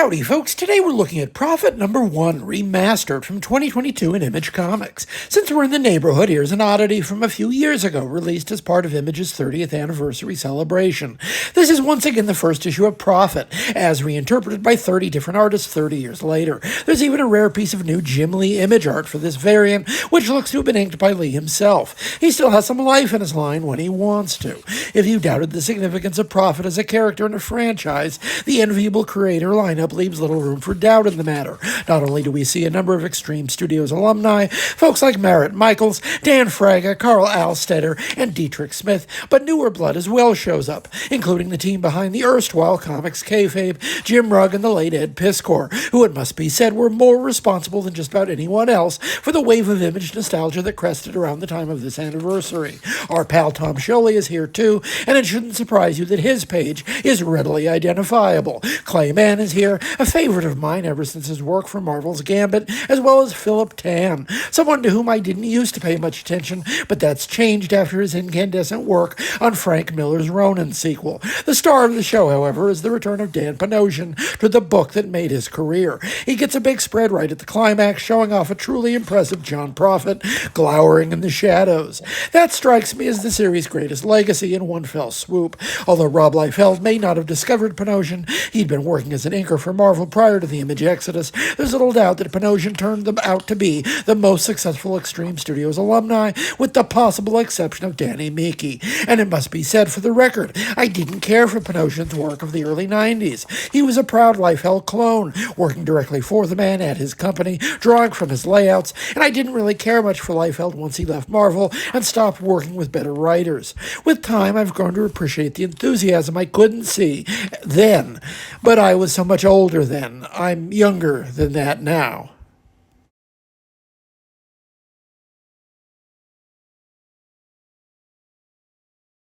Howdy, folks. Today we're looking at Prophet #1, Remastered from 2022 in Image Comics. Since we're in the neighborhood, here's an oddity from a few years ago, released as part of Image's 30th anniversary celebration. This is once again the first issue of Prophet, as reinterpreted by 30 different artists 30 years later. There's even a rare piece of new Jim Lee image art for this variant, which looks to have been inked by Lee himself. He still has some life in his line when he wants to. If you doubted the significance of Prophet as a character in a franchise, the enviable creator lineup leaves little room for doubt in the matter. Not only do we see a number of Extreme Studios alumni, folks like Merritt Michaels, Dan Fraga, Carl Alstetter, and Dietrich Smith, but newer blood as well shows up, including the team behind the erstwhile comics kayfabe, Jim Rugg and the late Ed Piskor, who it must be said were more responsible than just about anyone else for the wave of Image nostalgia that crested around the time of this anniversary. Our pal Tom Scioli is here too, and it shouldn't surprise you that his page is readily identifiable. Clayman is here, a favorite of mine ever since his work for Marvel's Gambit, as well as Philip Tan, someone to whom I didn't used to pay much attention, but that's changed after his incandescent work on Frank Miller's Ronin sequel. The star of the show, however, is the return of Dan Panosian to the book that made his career. He gets a big spread right at the climax, showing off a truly impressive John Prophet glowering in the shadows. That strikes me as the series' greatest legacy in one fell swoop. Although Rob Liefeld may not have discovered Panosian, he'd been working as an inker for Marvel prior to the Image exodus. There's little doubt that Panosian turned them out to be the most successful Extreme Studios alumni, with the possible exception of Danny Miki. And it must be said for the record, I didn't care for Panosian's work of the early 90s. He was a proud Liefeld clone, working directly for the man at his company, drawing from his layouts, and I didn't really care much for Liefeld once he left Marvel and stopped working with better writers. With time, I've grown to appreciate the enthusiasm I couldn't see then, but I was so much older then. I'm younger than that now.